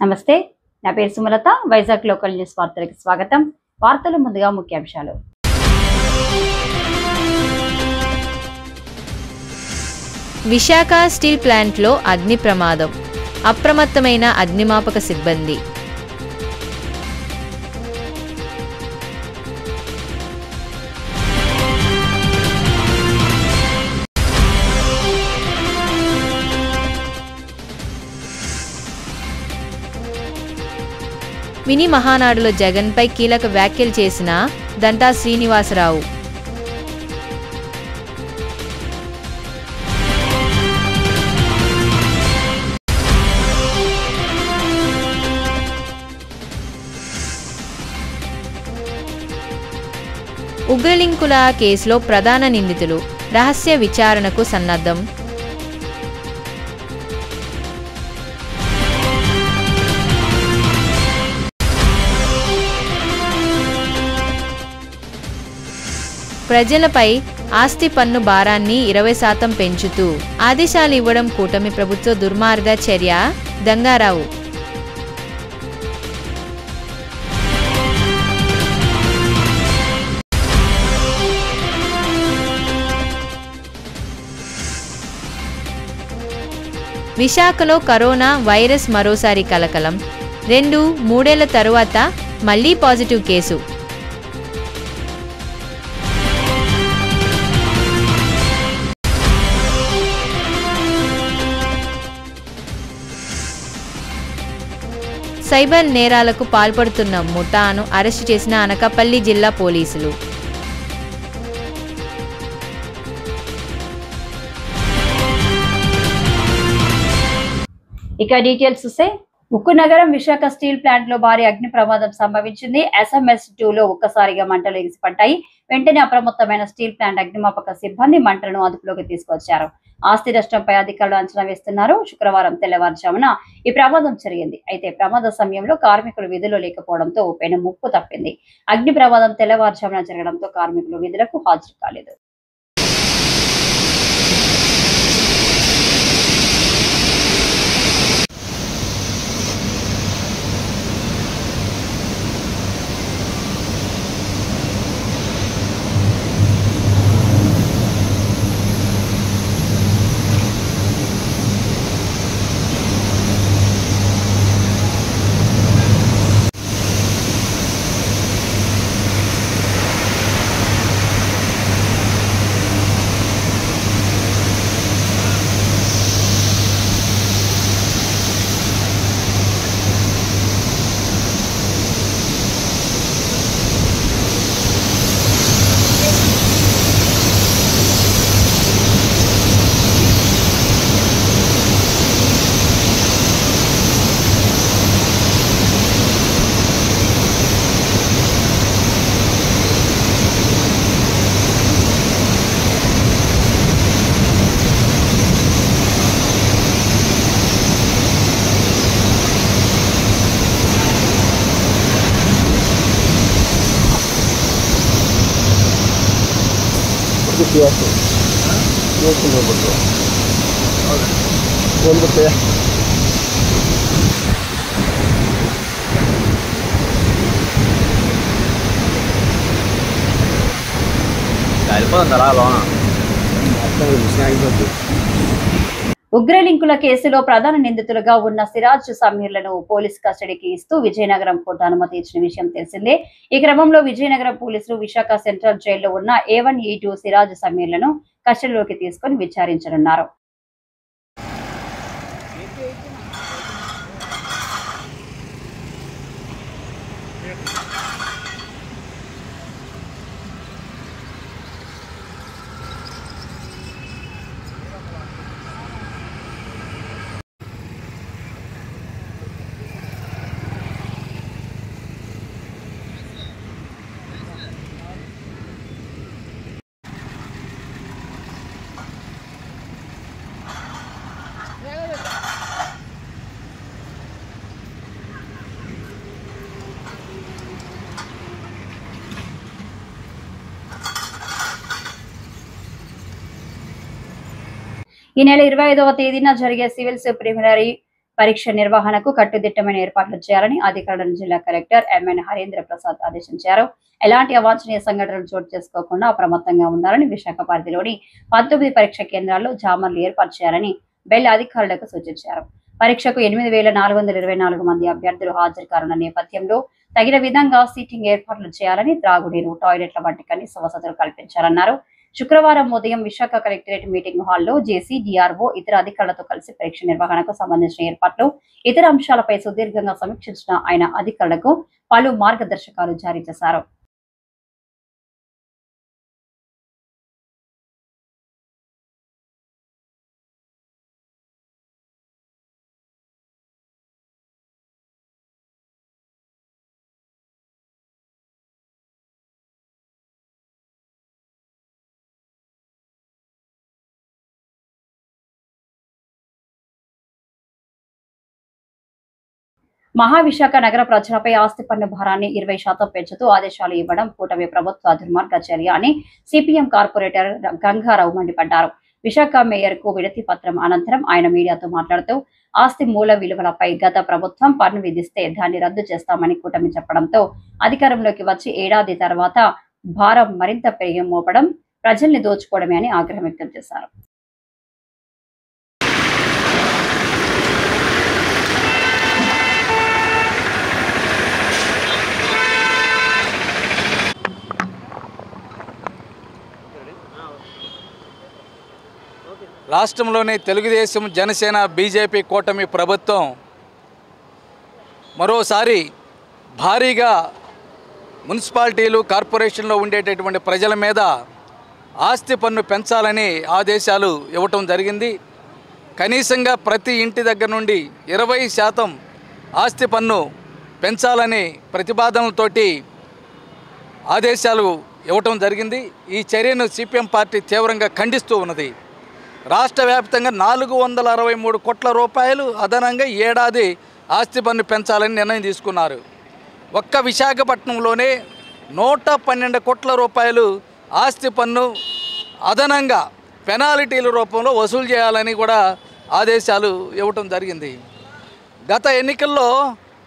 నమస్తే, నా పేరు సుమలత. వైజాగ్ లోకల్ న్యూస్ వార్తలకు స్వాగతం. వార్తల ముందుగా ముఖ్యాంశాలు. విశాఖ స్టీల్ ప్లాంట్లో అగ్ని ప్రమాదం, అప్రమత్తమైన అగ్నిమాపక సిబ్బంది. మినీ మహానాడులో జగన్పై కీలక వ్యాఖ్యలు చేసిన దంటా శ్రీనివాసరావు. ఉగ్రలింకుల కేసులో ప్రధాన నిందితులు రహస్య విచారణకు సన్నద్ధం. ప్రజలపై ఆస్తి పన్ను భారాన్ని 20% పెంచుతూ ఆదేశాలు ఇవ్వడం కూటమి ప్రభుత్వ దుర్మార్గ చర్య. దంగారావు. విశాఖలో కరోనా వైరస్ మరోసారి కలకలం. 2-3 తరువాత మళ్లీ పాజిటివ్ కేసు. సైబర్ నేరాలకు పాల్పడుతున్న ముఠాను అరెస్టు చేసిన అనకాపల్లి జిల్లా పోలీసులు. ఇక డీటెయిల్స్ చూస్తే, ఉక్కు నగరం విశాఖ స్టీల్ ప్లాంట్ లో భారీ అగ్ని ప్రమాదం సంభవించింది. SMS2 లో ఒక్కసారిగా మంటలు ఎగిసిపడ్డాయి. వెంటనే అప్రమత్తమైన స్టీల్ ప్లాంట్ అగ్నిమాపక సిబ్బంది మంటలను అదుపులోకి తీసుకొచ్చారు. ఆస్తి నష్టంపై అధికారులు అంచనా వేస్తున్నారు. శుక్రవారం తెల్లవారుజామున ఈ ప్రమాదం జరిగింది. అయితే ప్రమాద సమయంలో కార్మికులు విధులు లేకపోవడంతో పెను ముప్పు తప్పింది. అగ్ని ప్రమాదం తెల్లవారుజామున జరగడంతో కార్మికులు విధులకు హాజరు కాలేదు. ఉగ్రలింకుల కేసులో ప్రధాన నిందితులుగా ఉన్న సిరాజ్ సమీర్లను పోలీసు కస్టడీకి ఇస్తూ విజయనగరం కోర్టు అనుమతి ఇచ్చిన విషయం తెలిసిందే. ఈ క్రమంలో విజయనగరం పోలీసులు విశాఖ సెంట్రల్ జైల్లో ఉన్న A1, E2 సిరాజ్ సమీర్లను కస్టడీలోకి తీసుకుని విచారించనున్నారు. ఈ నెల 25వ తేదీన జరిగే సివిల్స్ ప్రిలిమినరీ పరీక్ష నిర్వహణకు కట్టుదిట్టమైన ఏర్పాట్లు చేయాలని అధికారులను జిల్లా కలెక్టర్ ఎంఎన్ హరీంద్ర ప్రసాద్ ఆదేశించారు. ఎలాంటి అవాంఛనీయ సంఘటనలు చోటు చేసుకోకుండా అప్రమత్తంగా ఉండాలని విశాఖ పరిధిలోని 19 పరీక్ష కేంద్రాల్లో జామర్లు ఏర్పాటు చేయాలని బెల్ అధికారులకు సూచించారు. పరీక్షకు 8,424 మంది అభ్యర్థులు హాజరు కానున్న నేపథ్యంలో తగిన విధంగా సీటింగ్ ఏర్పాట్లు చేయాలని, త్రాగునీరు, టాయిలెట్ల వంటి కనీస వసతులు కల్పించాలన్నారు. శుక్రవారం ఉదయం విశాఖ కలెక్టరేట్ మీటింగ్ హాల్లో జేసీ, డిఆర్ఓ, ఇతర అధికారులతో కలిసి పరీక్ష నిర్వహణకు సంబంధించిన ఏర్పాట్లు, ఇతర అంశాలపై సుదీర్ఘంగా సమీక్షించిన ఆయన అధికారులకు పలు మార్గదర్శకాలు జారీ చేశారు. మహావిశాఖ నగర ప్రజలపై ఆస్తి పన్ను భారాన్ని 20% పెంచుతూ ఆదేశాలు ఇవ్వడం కూటమి ప్రభుత్వ దుర్మార్గ చర్య అని సిపిఎం కార్పొరేటర్ గంగారావు మండిపడ్డారు. విశాఖ మేయర్ కు వినతి పత్రం అనంతరం ఆయన మీడియాతో మాట్లాడుతూ ఆస్తి మూల విలువలపై గత ప్రభుత్వం పన్ను విధిస్తే దాన్ని రద్దు చేస్తామని కూటమి చెప్పడంతో అధికారంలోకి వచ్చి ఏడాది తర్వాత భారం మరింత పెరిగి మోపడం ప్రజల్ని దోచుకోవడమే అని ఆగ్రహం వ్యక్తం చేశారు. రాష్ట్రంలోని తెలుగుదేశం, జనసేన, బీజేపీ కూటమి ప్రభుత్వం మరోసారి భారీగా మున్సిపాలిటీలు, కార్పొరేషన్లో ఉండేటటువంటి ప్రజల మీద ఆస్తి పన్ను పెంచాలని ఆదేశాలు ఇవ్వటం జరిగింది. కనీసంగా ప్రతి ఇంటి దగ్గర నుండి 20% ఆస్తి పన్ను పెంచాలని ప్రతిపాదనలతోటి ఆదేశాలు ఇవ్వటం జరిగింది. ఈ చర్యను సిపిఎం పార్టీ తీవ్రంగా ఖండిస్తూ ఉన్నది. రాష్ట్ర వ్యాప్తంగా 463 కోట్ల రూపాయలు అదనంగా ఏడాది ఆస్తి పన్ను పెంచాలని నిర్ణయం తీసుకున్నారు. ఒక్క విశాఖపట్నంలోనే 112 కోట్ల రూపాయలు ఆస్తి పన్ను అదనంగా పెనాల్టీల రూపంలో వసూలు చేయాలని కూడా ఆదేశాలు ఇవ్వటం జరిగింది. గత ఎన్నికల్లో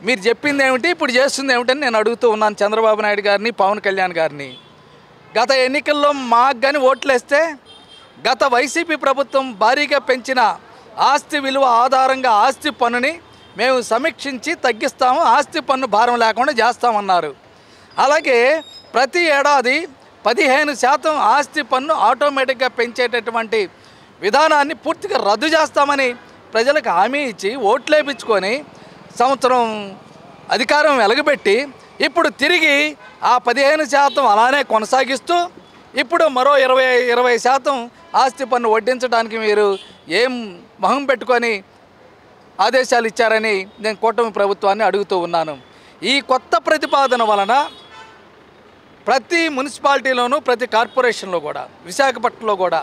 మీరు చెప్పింది ఏమిటి, ఇప్పుడు చేస్తుంది ఏమిటని నేను అడుగుతూ ఉన్నాను చంద్రబాబు నాయుడు గారిని, పవన్ కళ్యాణ్ గారిని. గత ఎన్నికల్లో మాకు కానీ ఓట్లేస్తే గత వైసీపీ ప్రభుత్వం భారీగా పెంచిన ఆస్తి విలువ ఆధారంగా ఆస్తి పన్నుని మేము సమీక్షించి తగ్గిస్తాము, ఆస్తి పన్ను భారం లేకుండా చేస్తామన్నారు. అలాగే ప్రతి ఏడాది 15% ఆస్తి పన్ను ఆటోమేటిక్గా పెంచేటటువంటి విధానాన్ని పూర్తిగా రద్దు చేస్తామని ప్రజలకు హామీ ఇచ్చి ఓట్లేపించుకొని సంవత్సరం అధికారం వెలగబెట్టి ఇప్పుడు తిరిగి ఆ 15% అలానే కొనసాగిస్తూ ఇప్పుడు మరో 20% ఆస్తి పన్ను వడ్డించడానికి మీరు ఏం మొహం పెట్టుకొని ఆదేశాలు ఇచ్చారని నేను కూటమి ప్రభుత్వాన్ని అడుగుతూ ఉన్నాను. ఈ కొత్త ప్రతిపాదన వలన ప్రతి మున్సిపాలిటీలోనూ, ప్రతి కార్పొరేషన్లో కూడా, విశాఖపట్నంలో కూడా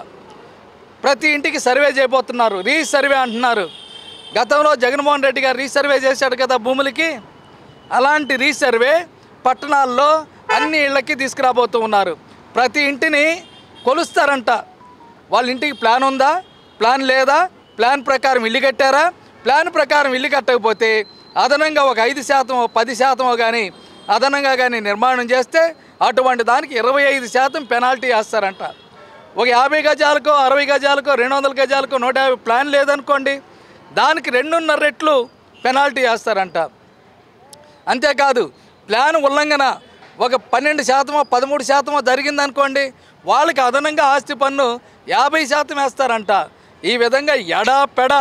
ప్రతి ఇంటికి సర్వే చేయబోతున్నారు. రీసర్వే అంటున్నారు. గతంలో జగన్మోహన్ రెడ్డి గారు రీసర్వే చేశాడు కదా భూములకి, అలాంటి రీసర్వే పట్టణాల్లో అన్ని ఇళ్ళకి తీసుకురాబోతూ ఉన్నారు. ప్రతి ఇంటిని కొలుస్తారంట. వాళ్ళ ఇంటికి ప్లాన్ ఉందా, ప్లాన్ లేదా, ప్లాన్ ప్రకారం ఇల్లు కట్టారా, ప్లాన్ ప్రకారం ఇల్లు కట్టకపోతే అదనంగా ఒక 5%, 10% కానీ అదనంగా కానీ నిర్మాణం చేస్తే అటువంటి దానికి 25% పెనాల్టీ వేస్తారంట. ఒక 50 గజాలకో, 60 గజాలకో, 200 గజాలకో 150 ప్లాన్ లేదనుకోండి, దానికి 2.5 రెట్లు పెనాల్టీ వేస్తారంట. అంతేకాదు ప్లాన్ ఉల్లంఘన ఒక 12%, 13% జరిగిందనుకోండి, వాళ్ళకి అదనంగా ఆస్తి పన్ను 50% వేస్తారంట. ఈ విధంగా ఎడాపెడ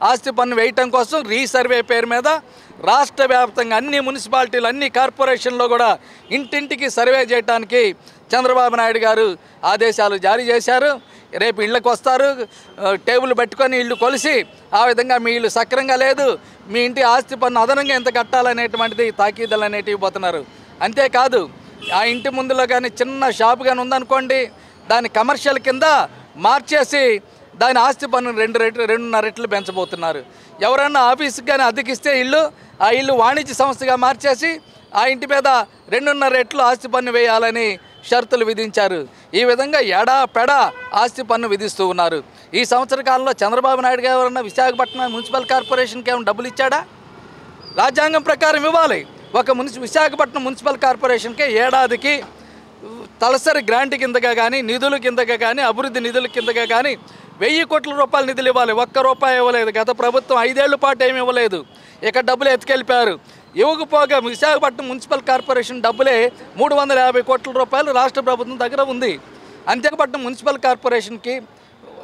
ఆస్తి పన్ను వేయటం కోసం రీసర్వే పేరు మీద రాష్ట్ర వ్యాప్తంగా అన్ని మున్సిపాలిటీలు, అన్ని కార్పొరేషన్లో కూడా ఇంటింటికి సర్వే చేయడానికి చంద్రబాబు నాయుడు గారు ఆదేశాలు జారీ చేశారు. రేపు ఇళ్ళకి వస్తారు, టేబుల్ పెట్టుకొని ఇల్లు కొలిసి ఆ విధంగా మీ ఇల్లు సక్రంగా లేదు, మీ ఇంటి ఆస్తి పన్ను అదనంగా ఎంత కట్టాలనేటువంటిది తాకీదులు అనేటివి పోతున్నారు. అంతేకాదు ఆ ఇంటి ముందులో కానీ చిన్న షాప్ కానీ ఉందనుకోండి, దాని కమర్షియల్ కింద మార్చేసి దాని ఆస్తి పన్ను 2.5 రెట్లు పెంచబోతున్నారు. ఎవరన్నా ఆఫీస్కి కానీ అద్దెకిస్తే ఆ ఇల్లు వాణిజ్య సంస్థగా మార్చేసి ఆ ఇంటి మీద 2.5 రెట్లు ఆస్తి పన్ను వేయాలని షరతులు విధించారు. ఈ విధంగా ఎడాపెడా ఆస్తి పన్ను విధిస్తూ ఉన్నారు. ఈ సంవత్సర కాలంలో చంద్రబాబు నాయుడు గారు ఎవరన్నా విశాఖపట్నం మున్సిపల్ కార్పొరేషన్కి ఏమైనా డబ్బులు ఇచ్చాడా? రాజ్యాంగం ప్రకారం ఇవ్వాలి. ఒక విశాఖపట్నం మున్సిపల్ కార్పొరేషన్కి ఏడాదికి తలసరి గ్రాంట్ కిందగా కానీ, నిధుల కిందగా కానీ, అభివృద్ధి నిధుల కిందగా కానీ 1000 కోట్ల రూపాయల నిధులు ఇవ్వాలి. ₹1 ఇవ్వలేదు. గత ప్రభుత్వం 5 ఏళ్ల పాటు ఏమి ఇవ్వలేదు. ఇక డబ్బులు ఎత్తుకెళ్ళిపోయారు. ఇవ్వకపోగా విశాఖపట్నం మున్సిపల్ కార్పొరేషన్ డబ్బులే 350 కోట్ల రూపాయలు రాష్ట్ర ప్రభుత్వం దగ్గర ఉంది. అంతేపట్నం మున్సిపల్ కార్పొరేషన్కి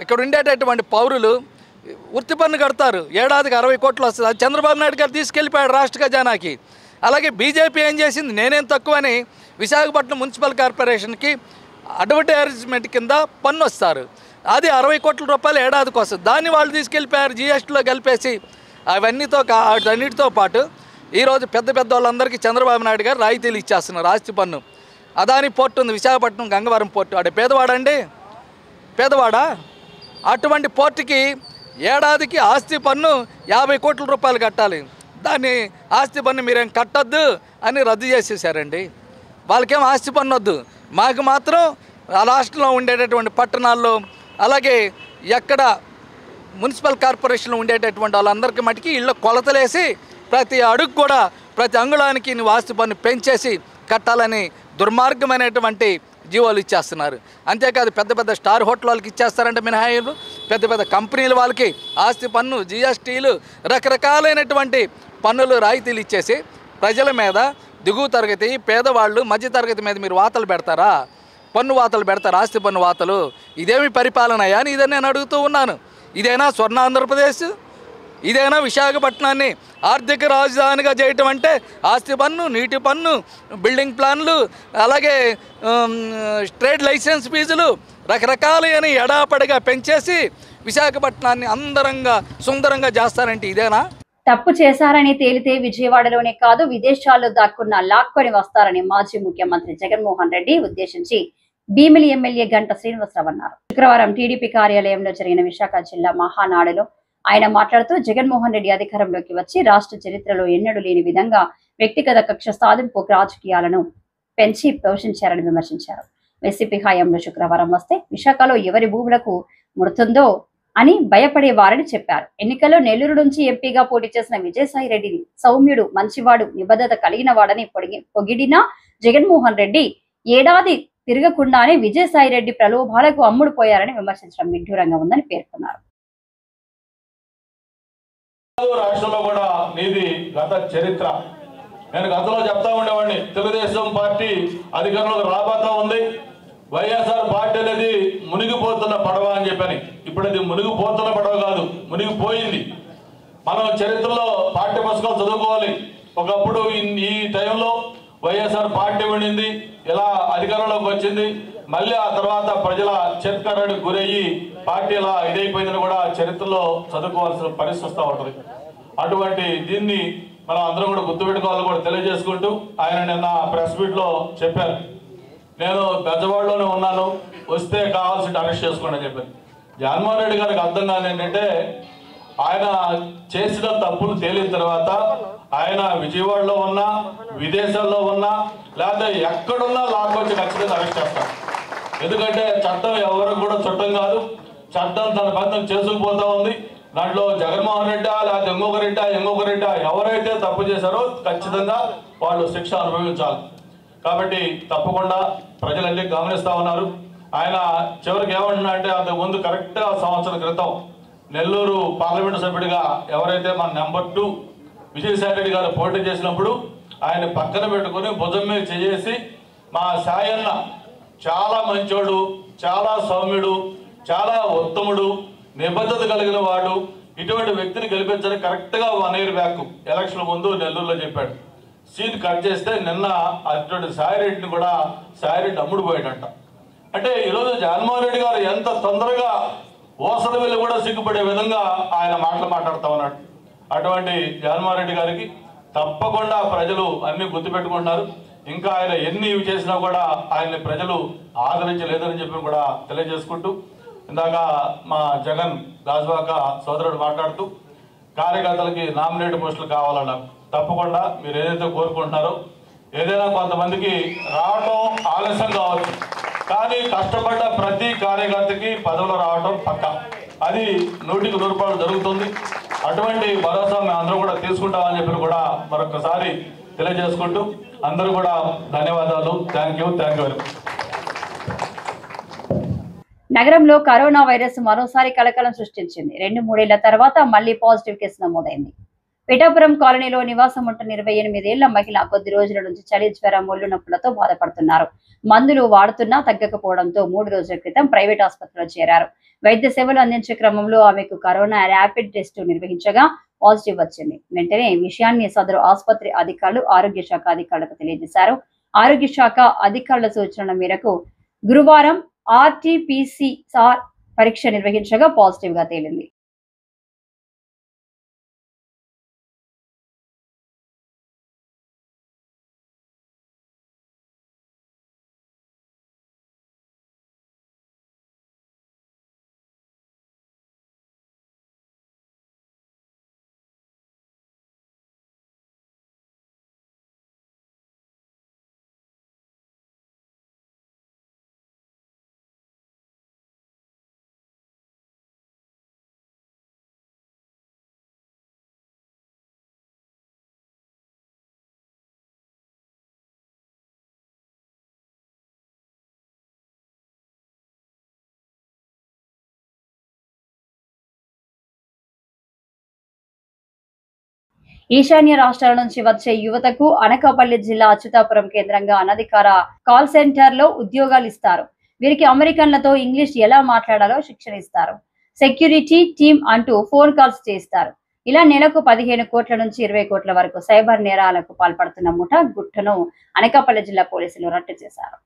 ఇక్కడ ఉండేటటువంటి పౌరులు వృత్తి పన్ను కడతారు. ఏడాదికి 60 కోట్లు వస్తుంది. అది చంద్రబాబు నాయుడు గారు తీసుకెళ్ళిపోయాడు రాష్ట్ర ఖజానాకి. అలాగే బీజేపీ ఏం చేసింది, నేనేం తక్కువని విశాఖపట్నం మున్సిపల్ కార్పొరేషన్కి అడ్వర్టైజ్మెంట్ కింద పన్ను వస్తారు. అది 60 కోట్ల రూపాయలు ఏడాదికి వస్తుంది. దాన్ని వాళ్ళు తీసుకెళ్ళిపోయారు జీఎస్టీలో కలిపేసి. అన్నిటితో పాటు ఈరోజు పెద్ద వాళ్ళందరికీ చంద్రబాబు నాయుడు గారు రాయితీలు ఇచ్చేస్తున్నారు ఆస్తి పన్ను. అదాని పోర్టు ఉంది విశాఖపట్నం గంగవరం పోర్టు. ఆడ పేదవాడండి, పేదవాడా? అటువంటి పోర్టుకి ఏడాదికి ఆస్తి పన్ను 50 కోట్ల రూపాయలు కట్టాలి. దాన్ని ఆస్తి పన్ను మీరేం కట్టొద్దు అని రద్దు చేసేసారండి. వాళ్ళకేం ఆస్తి పన్ను వద్దు, మాకు మాత్రం ఆ రాష్ట్రంలో ఉండేటటువంటి పట్టణాల్లో అలాగే ఎక్కడ మున్సిపల్ కార్పొరేషన్లో ఉండేటటువంటి వాళ్ళందరికీ మటుకి ఇళ్ళ కొలతలేసి ప్రతి అడుగు కూడా ప్రతి అంగుళానికి నువ్వు ఆస్తి పన్ను పెంచేసి కట్టాలని దుర్మార్గమైనటువంటి జీవోలు ఇచ్చేస్తున్నారు. అంతేకాదు పెద్ద స్టార్ హోటల్ వాళ్ళకి ఇచ్చేస్తారంటే మినహాయిలు, పెద్ద కంపెనీల వాళ్ళకి ఆస్తి పన్ను, జీఎస్టీలు, రకరకాలైనటువంటి పన్నులు రాయితీలు ఇచ్చేసి ప్రజల మీద దిగువ తరగతి పేదవాళ్ళు మధ్యతరగతి మీద మీరు వాతలు పెడతారా? పన్ను వాతలు పెడతారా? ఆస్తి పన్ను వాతలు. ఇదేమి పరిపాలనయా అని ఇదని నేను అడుగుతూ ఉన్నాను. ఇదేనా స్వర్ణ ఆంధ్రప్రదేశ్? ఇదేనా విశాఖపట్నాన్ని ఆర్థిక రాజధానిగా చేయటం అంటే? ఆస్తి పన్ను, నీటి పన్ను, బిల్డింగ్ ప్లాన్లు, అలాగే ట్రేడ్ లైసెన్స్ ఫీజులు రకరకాలైన ఎడాపడిగా పెంచేసి విశాఖపట్నాన్ని సుందరంగా చేస్తారంటే ఇదేనా? తప్పు చేశారని తేలితే విజయవాడలోనే కాదు విదేశాల్లో లాక్కొని వస్తారని మాజీ ముఖ్యమంత్రి జగన్మోహన్ రెడ్డి ఉద్దేశించి భీమిలి ఎమ్మెల్యే గంట శ్రీనివాసరావు అన్నారు. శుక్రవారం టీడీపీ కార్యాలయంలో జరిగిన విశాఖ జిల్లా మహానాడులో ఆయన మాట్లాడుతూ జగన్మోహన్ రెడ్డి అధికారంలోకి వచ్చి రాష్ట్ర చరిత్రలో ఎన్నడూ లేని విధంగా వ్యక్తిగత కక్ష సాధింపు రాజకీయాలను పెంచి పోషించారని విమర్శించారు. వైసీపీ హయాంలో శుక్రవారం వస్తే విశాఖలో ఎవరి భూములకు ముడుతుందో అని భయపడేవారని చెప్పారు. ఎన్నికల్లో నెల్లూరు నుంచి ఎంపీగా పోటీ చేసిన విజయసాయి రెడ్డిని సౌమ్యుడు, మంచివాడు, నిబద్ధత కలిగిన వాడని పొగిడిన జగన్మోహన్ రెడ్డి ఏడాది తిరగకుండానే విజయసాయి రెడ్డి ప్రలోభాలకు అమ్ముడుపోయారని విమర్శించడం విడ్డూరంగా ఉందని పేర్కొన్నారు. రాష్ట్రంలో కూడా నీది గత చరిత్ర. నేను గతంలో చెప్తా ఉండేవాడిని, తెలుగుదేశం పార్టీ అధికారంలోకి రాబోతా ఉంది, వైఎస్ఆర్ పార్టీ అనేది మునిగిపోతున్న పడవ అని చెప్పని. ఇప్పుడు అది మునిగిపోతున్న పడవ కాదు, మునిగిపోయింది. మనం చరిత్రలో పాఠ్య పుస్తకాలు చదువుకోవాలి. ఒకప్పుడు ఈ టైంలో వైఎస్ఆర్ పార్టీ ఉండింది, ఇలా అధికారంలోకి వచ్చింది, మళ్ళీ ఆ తర్వాత ప్రజల చేత్కారానికి గురయ్యి పార్టీ ఇలా ఇదైపోయిందని కూడా చరిత్రలో చదువుకోవాల్సిన పరిస్థితి వస్తూ ఉంటుంది. అటువంటి దీన్ని మనం అందరం కూడా గుర్తుపెట్టుకోవాలని కూడా తెలియజేసుకుంటూ ఆయన నిన్న ప్రెస్ మీట్లో చెప్పారు, నేను బెజవాడలోనే ఉన్నాను, వస్తే కావాల్సిన అరెస్ట్ చేసుకోండి అని చెప్పారు. జగన్మోహన్ రెడ్డి గారికి అర్థం కాదు ఏంటంటే, ఆయన చేసిన తప్పులు తేలిన తర్వాత ఆయన విజయవాడలో ఉన్నా, విదేశాల్లో ఉన్నా, లేకపోతే ఎక్కడున్నా లాక్కొచ్చి ఖచ్చితంగా అరెస్ట్ చేస్తారు. ఎందుకంటే చట్టం ఎవరికి కూడా చట్టం కాదు, చట్టం తన పద్ధం చేసుకుపోతా ఉంది. దాంట్లో జగన్మోహన్ రెడ్డి లేకపోతే ఇంకొక రెడ్డి ఎవరైతే తప్పు చేశారో ఖచ్చితంగా వాళ్ళు శిక్ష అనుభవించాలి. కాబట్టి తప్పకుండా ప్రజలన్నీ గమనిస్తూ ఉన్నారు. ఆయన చివరికి ఏమంటున్నా అంటే, అంతకుముందు కరెక్ట్గా సంవత్సరం క్రితం నెల్లూరు పార్లమెంటు సభ్యుడిగా ఎవరైతే మన నెంబర్ 2 విజయసాయి రెడ్డి గారు పోటీ చేసినప్పుడు ఆయన పక్కన పెట్టుకుని భుజం మీద చేసి, మా సాయన్న చాలా మంచోడు, చాలా సౌమ్యుడు, చాలా ఉత్తముడు, నిబద్ధత కలిగిన వాడు, ఇటువంటి వ్యక్తిని గెలిపించని కరెక్ట్గా 1 year బ్యాక్ ఎలక్షన్ ముందు నెల్లూరులో చెప్పాడు. సీన్ కట్ చేస్తే నిన్న అటువంటి సాయిరెడ్డిని కూడా సాయిరెడ్డి అమ్ముడు పోయాడంట. అంటే ఈరోజు జగన్మోహన్ రెడ్డి గారు ఎంత తొందరగా ఓసల వెళ్ళి కూడా సిగ్గుపడే విధంగా ఆయన మాట్లాడుతూ ఉన్నాడు. అటువంటి జగన్మోహన్ రెడ్డి గారికి తప్పకుండా ప్రజలు అన్ని గుర్తుపెట్టుకుంటున్నారు. ఇంకా ఆయన ఎన్ని చేసినా కూడా ఆయన్ని ప్రజలు ఆదరించలేదని చెప్పి కూడా తెలియజేసుకుంటూ, ఇందాక మా జగన్ గాజువాక సోదరుడు మాట్లాడుతూ కార్యకర్తలకి నామినేట్ పోస్టులు కావాలన్నారు. తప్పకుండా మీరు ఏదైతే కోరుకుంటున్నారో ఏదైనా కొంతమందికి రావటం ఆలస్యం కావచ్చు, కానీ కష్టపడ్డ ప్రతి కార్యకర్తకి పదవులు రావటం పక్క, అది 100% జరుగుతుంది. అటువంటి భరోసా మేము అందరూ కూడా తీసుకుంటామని చెప్పి కూడా మరొకసారి తెలియజేసుకుంటూ అందరూ కూడా ధన్యవాదాలు. Thank you very much. నగరంలో కరోనా వైరస్ మరోసారి కలకలం సృష్టించింది. 2-3 ఏళ్ల తర్వాత మళ్లీ పాజిటివ్ కేసు నమోదైంది. పిఠాపురం కాలనీలో నివాసం ఉంటున్న 28 ఏళ్ల మహిళ కొద్ది రోజుల నుంచి చలి, జ్వరం, ఒళ్ళు నొప్పులతో బాధపడుతున్నారు. మందులు వాడుతున్నా తగ్గకపోవడంతో 3 రోజుల క్రితం ప్రైవేట్ ఆసుపత్రిలో చేరారు. వైద్య సేవలు అందించే క్రమంలో ఆమెకు కరోనా ర్యాపిడ్ టెస్ట్ నిర్వహించగా పాజిటివ్ వచ్చింది. వెంటనే ఈ విషయాన్ని సదరు ఆసుపత్రి అధికారులు ఆరోగ్య శాఖ అధికారులకు తెలియజేశారు. ఆరోగ్య శాఖ అధికారుల సూచనల మేరకు గురువారం RT-PCR పరీక్ష నిర్వహించగా పాజిటివ్ గా తేలింది. ఈశాన్య రాష్ట్రాల నుంచి వచ్చే యువతకు అనకాపల్లి జిల్లా అచ్యుతాపురం కేంద్రంగా అనధికార కాల్ సెంటర్ లో ఉద్యోగాలు ఇస్తారు. వీరికి అమెరికన్లతో ఇంగ్లీష్ ఎలా మాట్లాడాలో శిక్షణ ఇస్తారు. సెక్యూరిటీ టీమ్ అంటూ ఫోన్ కాల్స్ చేస్తారు. ఇలా నెలకు 15 కోట్ల నుంచి 20 కోట్ల వరకు సైబర్ నేరాలకు పాల్పడుతున్న ముఠా గుట్టును అనకాపల్లి జిల్లా పోలీసులు రట్టు చేశారు.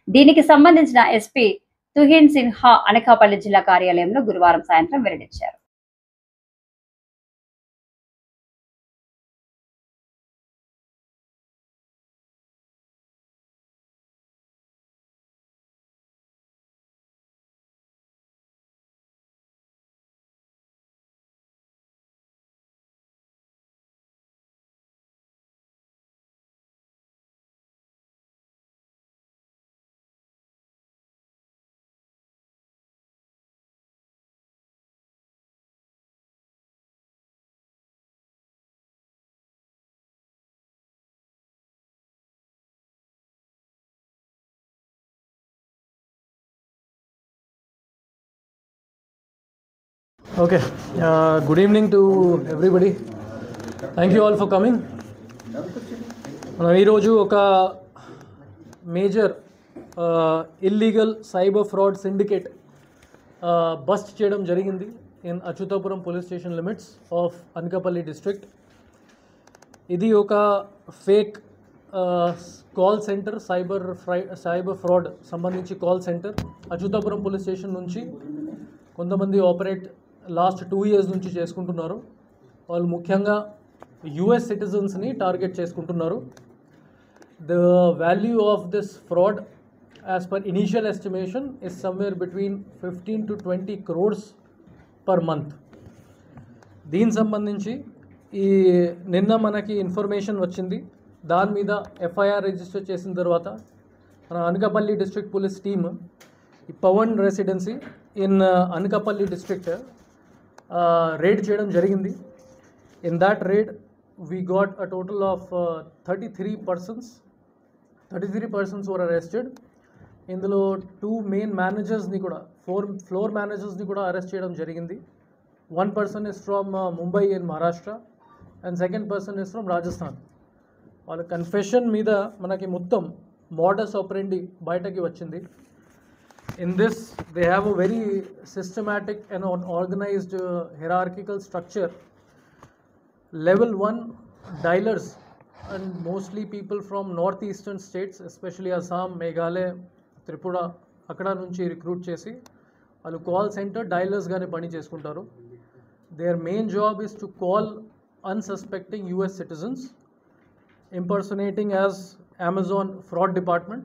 దీనికి సంబంధించిన ఎస్పీ తుహిన్ సిన్హా అనకాపల్లి జిల్లా కార్యాలయంలో గురువారం సాయంత్రం వెల్లడించారు. Okay, good evening to everybody. Thank you all for coming. మనం ఈరోజు ఒక major illegal cyber fraud syndicate bust చేయడం జరిగింది in Atchutapuram police station limits of Anakapalli district. ఇది ఒక fake call centre, cyber fraud సంబంధించి call centre Atchutapuram police station నుంచి కొంతమంది ఆపరేట్ లాస్ట్ 2 years నుంచి చేసుకుంటున్నారు. వాళ్ళు ముఖ్యంగా US సిటిజన్స్ని టార్గెట్ చేసుకుంటున్నారు. The value of this fraud as per initial estimation is somewhere between 15 to 20 crores per month. దీనికి సంబంధించి నిన్న మనకి ఇన్ఫర్మేషన్ వచ్చింది. దాని మీద FIR రిజిస్టర్ చేసిన తర్వాత మన Anakapalli district police team Pavan residency in Anakapalli district raid చేయడం జరిగింది. In that raid we got a total of 33 persons were arrested. ఇందులో 2 main managers-ని కూడా 4 floor managers-ని కూడా అరెస్ట్ చేయడం జరిగింది. 1 person is from Mumbai in Maharashtra and second person is from Rajasthan. వాళ్ళ confession మీద మనకి మొత్తం మోడస్ ఆపరెండి బయటకి వచ్చింది. In this, they have a very systematic and organized hierarchical structure. Level 1 dialers and mostly people from northeastern states, especially Assam, Meghalaya, Tripura, akkada nunchi recruit chesi వాళ్ళు call centre డైలర్స్గానే పని చేసుకుంటారు. Their main job is to call unsuspecting US citizens impersonating as Amazon fraud department.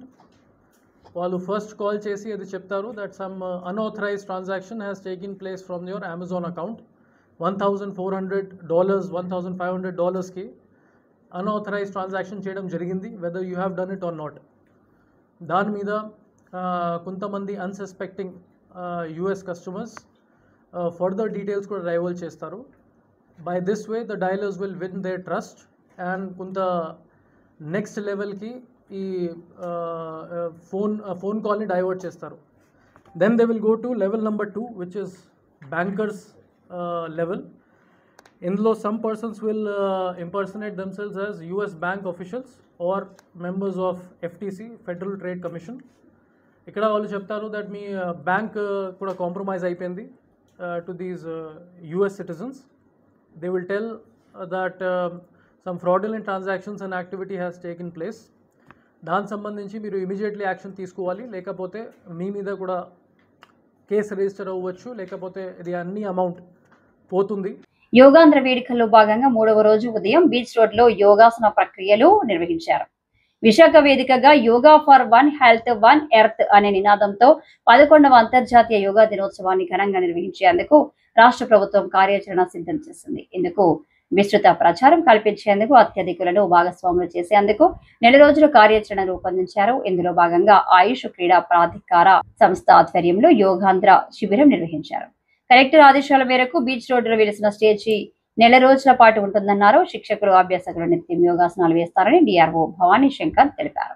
వాళ్ళు first call చేసి అది చెప్తారు that some unauthorised transaction has taken place from your Amazon account. $1,400, $1,500కి unauthorised transaction చేయడం జరిగింది, whether you have done it or not. దాని మీద కొంతమంది unsuspecting US customers further details కూడా డైవల్జ్ చేస్తారు. By this way the diallers will win their trust and కొంత next లెవెల్కి ఈ ఫోన్ కాల్ని డైవర్ట్ చేస్తారు. Then they will go to level number 2 which is bankers level. ఇందులో some persons will impersonate themselves as US bank officials or members of FTC Federal Trade Commission. ఇక్కడ వాళ్ళు చెప్తారు that మీ bank కూడా compromise అయిపోయింది to these US citizens. They will tell that some fraudulent transactions and activity has taken place. దానికి సంబంధించి మీరు immediately action తీసుకోవాలి, లేకపోతే మీ మీద కూడా కేసు రిజిస్టర్ అవ్వచ్చు, లేకపోతే ఇది అన్ని అమౌంట్ పోతుంది. యోగాంధ్ర వేడుకల్లో భాగంగా 3వ రోజు ఉదయం బీచ్ రోడ్ లో యోగాసన ప్రక్రియలు నిర్వహించారు. విశాఖ వేదికగా yoga for one health one earth అనే నినాదంతో 11వ అంతర్జాతీయ యోగా దినోత్సవాన్ని ఘనంగా నిర్వహించేందుకు రాష్ట్ర ప్రభుత్వం కార్యాచరణ సిద్ధం చేసింది. ఇందుకు విస్తృత ప్రచారం కల్పించేందుకు, అత్యధికులను భాగస్వాములు చేసేందుకు నెల రోజుల కార్యాచరణ రూపొందించారు. ఇందులో భాగంగా ఆయుష్ క్రీడా ప్రాధికార సంస్థ ఆధ్వర్యంలో యోగాంధ్ర శిబిరం నిర్వహించారు. కలెక్టర్ ఆదేశాల మేరకు బీచ్ రోడ్డులో వెలిసిన స్టేజీ నెల రోజుల పాటు ఉంటుందన్నారు. శిక్షకులు, అభ్యాసకులు నిత్యం యోగాసనాలు వేస్తారని డిఆర్ఓ భవానీ శంకర్ తెలిపారు.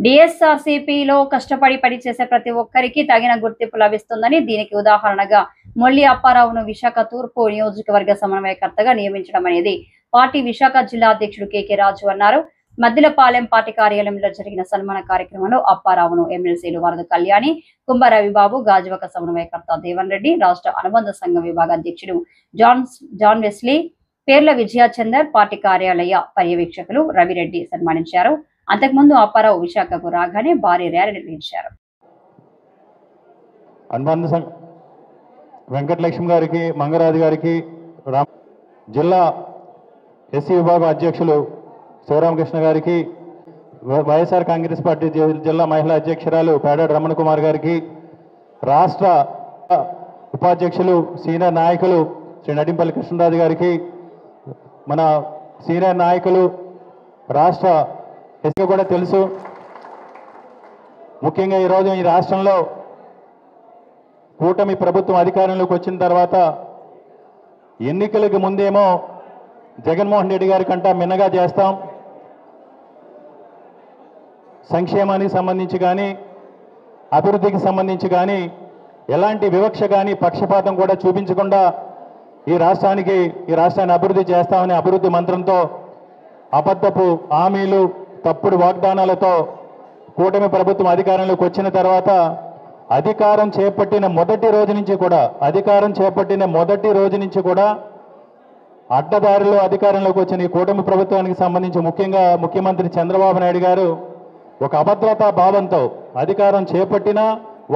డిఎస్ఆర్సీపీలో కష్టపడి పనిచేసే ప్రతి ఒక్కరికి తగిన గుర్తింపు లభిస్తుందని, దీనికి ఉదాహరణగా మొల్లి అప్పారావును విశాఖ తూర్పు నియోజకవర్గ సమన్వయకర్తగా నియమించడం అనేది పార్టీ విశాఖ జిల్లా అధ్యక్షుడు కేకే రాజు అన్నారు. మద్దిలపాలెం పార్టీ కార్యాలయంలో జరిగిన సన్మాన కార్యక్రమంలో అప్పారావును ఎమ్మెల్సీలు వరద కళ్యాణి, కుంభ రవిబాబు, గాజువక సమన్వయకర్త దేవన్ రెడ్డి, రాష్ట్ర అనుబంధ సంఘం విభాగ అధ్యక్షుడు జాన్ వెస్లీ, పేర్ల విజయచందర్, పార్టీ కార్యాలయ పర్యవేక్షకులు రవిరెడ్డి సన్మానించారు. అంతకుముందు అప్పారావు విశాఖకు రాగానే భారీ ర్యాలీ నిర్వహించారు. అనుబంధ వెంకటలక్ష్మి గారికి, మంగరాజు గారికి, జిల్లా ఎస్సీ విభాగ అధ్యక్షులు శివరామకృష్ణ గారికి, వైఎస్ఆర్ కాంగ్రెస్ పార్టీ జిల్లా మహిళా అధ్యక్షురాలు పేడాడ రమణ కుమార్ గారికి, రాష్ట్ర ఉపాధ్యక్షులు సీనియర్ నాయకులు శ్రీ నడింపల్లి కృష్ణరాజు గారికి, మన సీనియర్ నాయకులు రాష్ట్ర ఎస్సీ కూడా తెలుసు. ముఖ్యంగా ఈరోజు ఈ రాష్ట్రంలో కూటమి ప్రభుత్వం అధికారంలోకి వచ్చిన తర్వాత ఎన్నికలకు ముందేమో జగన్మోహన్ రెడ్డి గారి కంట మిన్నగా చేస్తాం, సంక్షేమానికి సంబంధించి కానీ అభివృద్ధికి సంబంధించి కానీ ఎలాంటి వివక్ష కానీ పక్షపాతం కూడా చూపించకుండా ఈ రాష్ట్రాన్ని అభివృద్ధి చేస్తామని అభివృద్ధి మంత్రంతో అబద్ధపు హామీలు, తప్పుడు వాగ్దానాలతో కూటమి ప్రభుత్వం అధికారంలోకి వచ్చిన తర్వాత అధికారం చేపట్టిన మొదటి రోజు నుంచి కూడా అడ్డదారిలో అధికారంలోకి వచ్చిన ఈ కూటమి ప్రభుత్వానికి సంబంధించి ముఖ్యంగా ముఖ్యమంత్రి చంద్రబాబు నాయుడు గారు ఒక అభద్రతా భావంతో అధికారం చేపట్టిన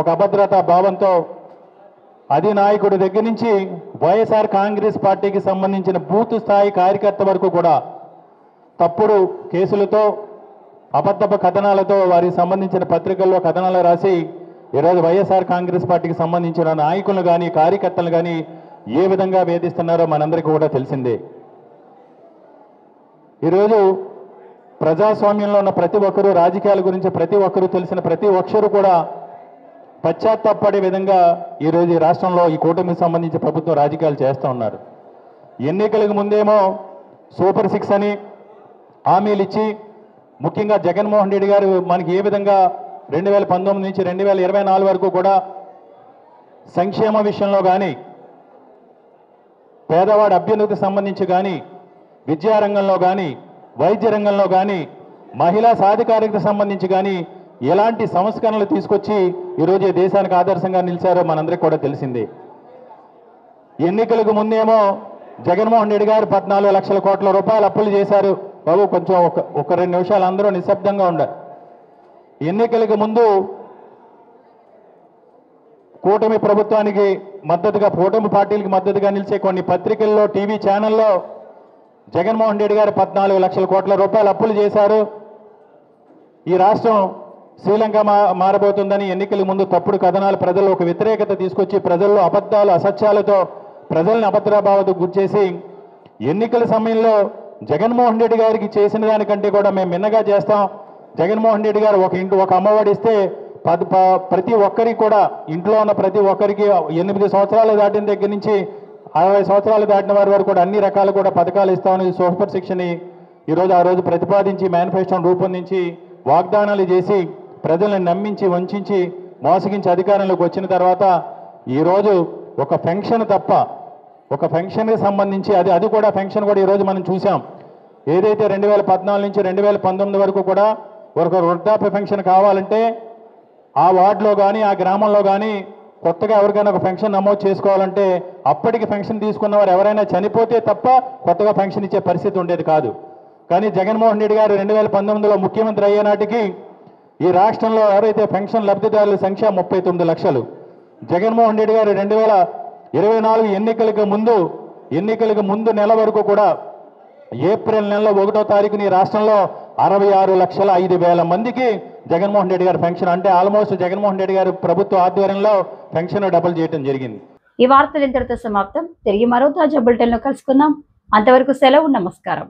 ఒక అభద్రతా భావంతో అధినాయకుడి దగ్గర నుంచి వైఎస్ఆర్ కాంగ్రెస్ పార్టీకి సంబంధించిన బూత్ స్థాయి కార్యకర్త వరకు కూడా తప్పుడు కేసులతో అబద్ధపు కథనాలతో వారికి సంబంధించిన పత్రికల్లో కథనాలు రాసి ఈరోజు వైఎస్ఆర్ కాంగ్రెస్ పార్టీకి సంబంధించిన నాయకులను కానీ కార్యకర్తలు కానీ ఏ విధంగా వేధిస్తున్నారో మనందరికీ కూడా తెలిసిందే. ఈరోజు ప్రజాస్వామ్యంలో ఉన్న ప్రతి ఒక్కరూ, రాజకీయాల గురించి ప్రతి ఒక్కరూ తెలిసిన ప్రతి ఒక్కరు కూడా పశ్చాత్తాపడే విధంగా ఈరోజు ఈ రాష్ట్రంలో ఈ కూటమికి సంబంధించి ప్రభుత్వం రాజకీయాలు చేస్తూ ఉన్నారు. ఎన్నికలకు ముందేమో సూపర్ 6 అని హామీలు ఇచ్చి, ముఖ్యంగా జగన్మోహన్ రెడ్డి గారు మనకి ఏ విధంగా 2019 నుంచి 2024 వరకు కూడా సంక్షేమ విషయంలో కానీ, పేదవాడి అభ్యున్నతికి సంబంధించి కానీ, విద్యారంగంలో కానీ, వైద్య రంగంలో కానీ, మహిళా సాధికారికతకు సంబంధించి కానీ ఎలాంటి సంస్కరణలు తీసుకొచ్చి ఈరోజు ఈ దేశానికి ఆదర్శంగా నిలిచారో మనందరికీ కూడా తెలిసిందే. ఎన్నికలకు ముందేమో జగన్మోహన్ రెడ్డి గారు 14 లక్షల కోట్ల రూపాయలు అప్పులు చేశారు. బాబు కొంచెం ఒక 2 నిమిషాలు అందరూ నిశ్శబ్దంగా ఉండాలి. ఎన్నికలకు ముందు కూటమి ప్రభుత్వానికి మద్దతుగా, కూటమి పార్టీలకు మద్దతుగా నిలిచే కొన్ని పత్రికల్లో, టీవీ ఛానల్లో జగన్మోహన్ రెడ్డి గారు 14 లక్షల కోట్ల రూపాయలు అప్పులు చేశారు, ఈ రాష్ట్రం శ్రీలంక మారబోతుందని ఎన్నికల ముందు తప్పుడు కథనాలు ప్రజల్లో ఒక వ్యతిరేకత తీసుకొచ్చి ప్రజల్లో అబద్ధాలు, అసత్యాలతో ప్రజల్ని అభద్రభావతకు గురిచేసి ఎన్నికల సమయంలో జగన్మోహన్ రెడ్డి గారికి చేసిన దానికంటే కూడా మేము మిన్నగా చేస్తాం, జగన్మోహన్ రెడ్డి గారు ఒక అమ్మఒడి ఇస్తే ప్రతి ఒక్కరికి కూడా, ఇంట్లో ఉన్న ప్రతి ఒక్కరికి 8 సంవత్సరాలు దాటిన దగ్గర నుంచి 60 సంవత్సరాలు దాటిన వారి వరకు కూడా అన్ని రకాలు కూడా పథకాలు ఇస్తామని సూపర్ 6 ని ఈరోజు ఆ రోజు ప్రతిపాదించి మేనిఫెస్టోను రూపొందించి వాగ్దానాలు చేసి ప్రజలను నమ్మించి, వంచి, మోసగించి అధికారంలోకి వచ్చిన తర్వాత ఈరోజు ఒక పెన్షన్ తప్ప, ఒక పెన్షన్కి సంబంధించి అది కూడా పెన్షన్ కూడా ఈరోజు మనం చూసాం. ఏదైతే 2014 నుంచి 2019 వరకు కూడా ఒక వృద్ధాప్య పెన్షన్ కావాలంటే ఆ వార్డులో కానీ, ఆ గ్రామంలో కానీ కొత్తగా ఎవరికైనా ఒక పెన్షన్ నమోదు చేసుకోవాలంటే అప్పటికి పెన్షన్ తీసుకున్న వారు ఎవరైనా చనిపోతే తప్ప కొత్తగా పెన్షన్ ఇచ్చే పరిస్థితి ఉండేది కాదు. కానీ జగన్మోహన్ రెడ్డి గారు 2019లో ముఖ్యమంత్రి అయ్యే నాటికి ఈ రాష్ట్రంలో ఎవరైతే పెన్షన్ లబ్ధిదారుల సంఖ్య 39 లక్షలు. జగన్మోహన్ రెడ్డి గారు 2024 ఎన్నికలకు ముందు నెల వరకు కూడా ఏప్రిల్ నెలలో 1వ తారీఖున ఈ రాష్ట్రంలో 66,05,000 మందికి జగన్మోహన్ రెడ్డి గారు పెన్షన్, అంటే ఆల్మోస్ట్ జగన్మోహన్ రెడ్డి గారు ప్రభుత్వ ఆధ్వర్యంలో పెన్షన్ డబుల్ చేయడం జరిగింది. ఈ వార్తలు ఇంతటితో సమాప్తం. తిరిగి మరో తాజా బులెటిన్లో కలుసుకుందాం. అంతవరకు సెలవు. నమస్కారం.